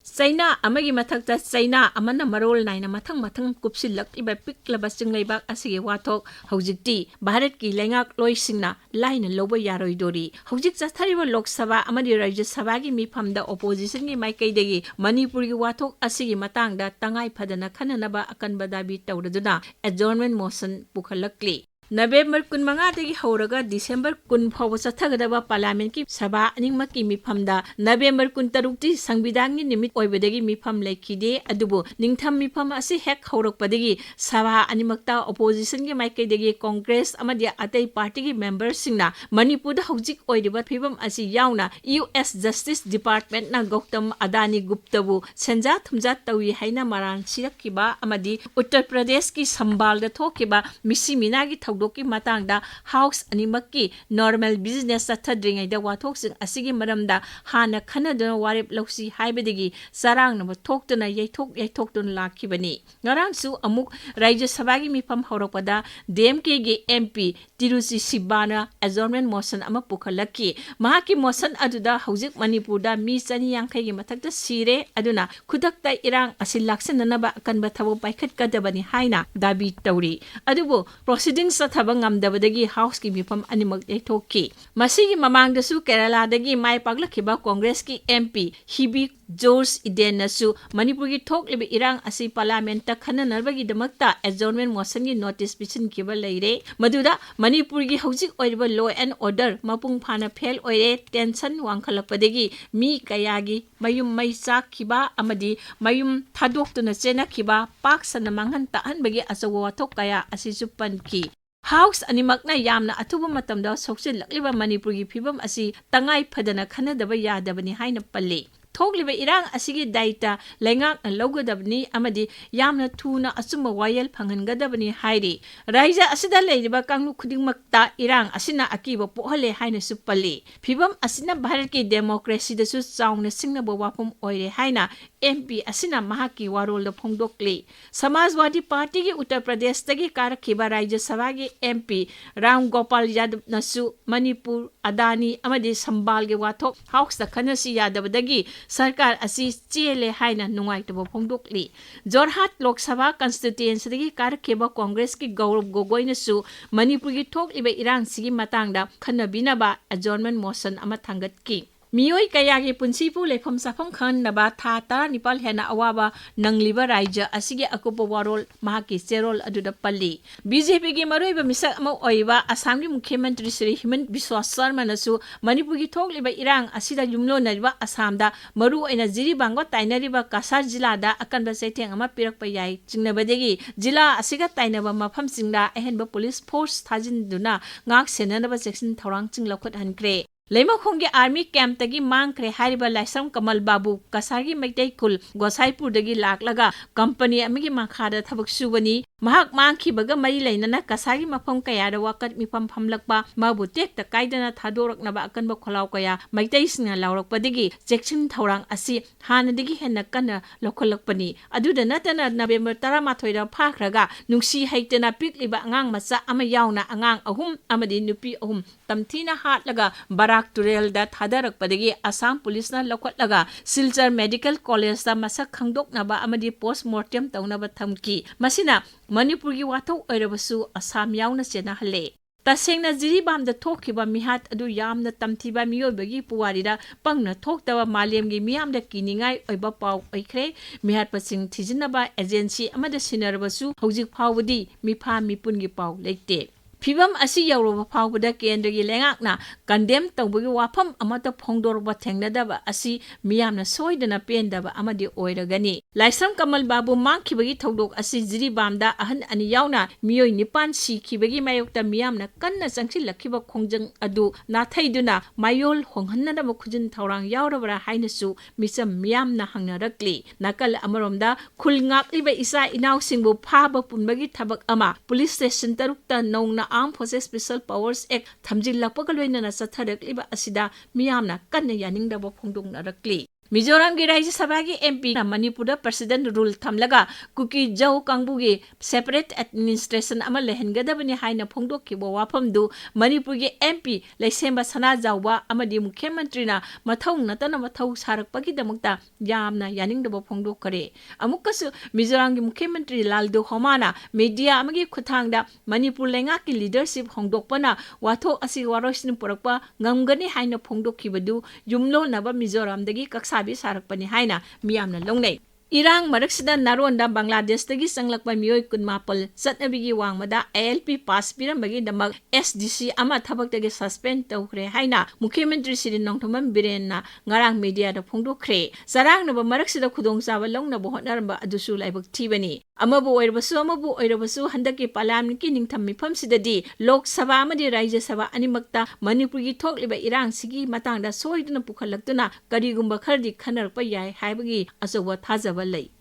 China amagi mathakta China amana marol naina mathang kupsilak iba piklaba chingleibak asigi wathok hojikti Bharat ki lengak loisingna laina loba yaroidori hojik chathariba Lok Sabha amadi Rajya Sabha gi mifamda opposition gi maikaidegi Manipur gi wathok asigi matangda tangai phadana khananaba akanba dabi tawraduna adjournment motion pukhalakli November 15 dagi hauraga December 10 fawa chathagadaba Parliament ki Sabha animak ki mifamda November 13 ti Sangvidang gi nimit oibadagi mifam laikide adubu ningtham mifam asi hek haurakpadagi Sabha animakta opposition gi maikaidagi Congress amadi atai party gi members singna Manipur da hojik oidiba phibam asi yauna US Justice Department na Gautam Adani Guptabu senja thumja tawi haina maran sirakkiba amadi Uttar Pradesh ki Sambal da thokiba misimina gi ki matangda house animakki normal business chathadringai da wathoksing asigi maramda hana khanaduna warip lausi haibedigi sarang na thoktuna yaithokdun lakhibani ngarangsu amuk Rajya Sabha gi mifam haurakpada DMK gi MP Tiruchi Sibana adjournment motion ama pukhalaki mahaki motion aduda hojik Manipur da mi chani yangkhai gi mathakta sire aduna khudakta irang asil laksananaba akanba thabo paikhat kadabani haina dabi tawri adubu proceedings tabang ngamdabadagi house ki mifam animak thoki masigi mamangdasu Kerala dagi mai paglakiba Congress ki MP Hibi George Eden nasu Manipur gi thokliba irang asi Parliamentta khananarbagi damakta adjournment motion gi notice pisin kiba leire maduda Manipur gi hojik oiriba law and order mapung phana fail oire tension wangkhalakpadagi mi kayagi mayum mai chak kiba amadi mayum thadoktuna chena kiba pak sana manghan tahan bagi asawa wathok kaya asi supan ki House animakna yamna athuba matamda soksil lakliba Manipur gi phibam asi tangai phadana khanadaba yadabani haina palle thokliba irang asigi daita lengak na logadabni amadi yamna thuna asuma wayel phanghangadabani hairi raija asida leiba kanglu khudingmakta irang asina akiba pohale haina supalle phibam asina Bharat ki democracy da su chaungna singna bo wapum oire haina MP asina mahaki warol da phongdokle Samajwadi Party gi Uttar Pradesh tagi karakhiba Rajya Sabha gi MP Ram Gopal Yadav nasu Manipur Adani amadi Sambal gi wathok house da khanasi yadabadagi Sarkar asi chele haina nungaitaba phongdokli Jorhat Lok Sabha constituency dagi karakhiba Congress ki Gaurav Gogoi nasu Manipur gi thokliba irang sigi matangda khanabinaba adjournment motion ama thangatki Miyoi kayagi punsipu lefam safam khan naba tha tara nipal hena awaba nangliba raija asigi akupa warol mahaki serol aduda palli BJP gi maroiba misak ama oiba Assam gi Mukhyamantri Shri Himant Biswa Sharma nasu Manipur gi thokliba irang asida yumlo nariba Assam da maru aina Jiribango tainariba Kasar jila da akanba seitheng ama pirakpa yai jingnabadegi jila asiga tainaba mafam singda ahenba police force thajinduna ngak senanaba section thorang chinglakhat hankre Lema khongi army camp tagi mangkre hariba laisam Kamal Babu Kasargi Maitai Kul Gosaipur dagi laklaga company amigi makhada thabak subani mahak mangki baga mari lainana Kasargi mafam kaya da wakat mifam phamlakpa mabu tek ta kaidana thadorak naba akanba kholaw kaya Maitai singa lawrakpa dagi section thorang asi hana dagi henna kana lokholakpani aduda natana November 13 da phakhraga nungsi haitena pikliba angang macha ama yauna angang ahum amadi nupi ahum tamthina hatlaga Barak Turel da thadarakpadagi Assam Police na lokotlaga Silchar Medical College da masak khangdoknaba amadi postmortem tawnaba thamki masina Manipur gi wathok oirabasu Assam yauna chena halle Tasengna Jiribam da thokiba mihat adu yamna tamthiba miyoibagi puwarida pangna thoktaba malemgi miyam da kiningai oiba paw oikhre mihat pasing thijinaba agency amada sinarbasu hojik phawdi mifa mipungi paw leite Phibam asi yawroba phawbada kendra gi lengakna condemn tawbagi wafam amata phongdorba thengnadaba asi miyamna soidana pendaba amadi oiragani Laisam Kamal Babu mangkhibagi thodok asi Jiribamda ahan ani yauna miyoi nipan sikhibagi mayokta miyamna kanna changsilakhiba khongjang adu nathaiduna mayol honghannadaba khujin thorang yawrabara hainasu misam miyamna hangnarakli nakal amaromda khulngakliba isa inausingbu phaba punbagi thabak ama police station tarukta nongna Armed Forces Special Powers Act thamjillakpaga loinana chatharakliba asida miyamna kanna yaningdaba phongdongnarakli Mizoram की राज्य सभा की MP ना Manipur president rule थमलगा cookie जौ कांगबुगी separate administration अमा लेहनगदबनी हाइना फोंदोखिबो वाफमदु मणिपुर की MP लेसेंबा सना जाउबा अमदि मुख्यमंत्री ना मथौ नतन मथौ सारकपगिदमक्ता यामना यानिंगदबो फोंदोखरे अमुकसु मिजोरम की मुख्यमंत्री लालदो होमाना मीडिया अमगी खुथांगदा मणिपुर लेंगा की लीडरशिप होंदोकपना वाथो असि वारोसिन पुरकपा ngамगनी हाइना फोंदोखिबदु युमलोनबा मिजोरमदगी कक्साबी सारकपनी हाइना मियामना लोंगनै इरांग मरक्सदा नारोंदा बांग्लादेशदगी संगलकपा मियोय कुनमापल चटनबीगी वांगमदा ALP पास पिरमबगी दमक SDC अमा थबकदगी सस्पेंड तौखरे हाइना मुख्यमंत्री श्री नोंथमन बिरेनना ngarang मीडिया दा फोंदोखरे सरांगनब मरक्सदा खुदोंचाबा लौंनबो होटनरबा अदुसु लाइबक थीबनी अमबु ओइरबसु हंदकी पार्लियामेंट की निंगथम मिफमसिददी लोक सभा अमदि राज्य सभा अनिमक्ता मणिपुरगी थोकलिबा इरांग सिगी मतांगदा सोइदना पुखलक्तुना करिगुंबा खरदि खनरपा याय हाइबगी अचौबा थाजबा लई।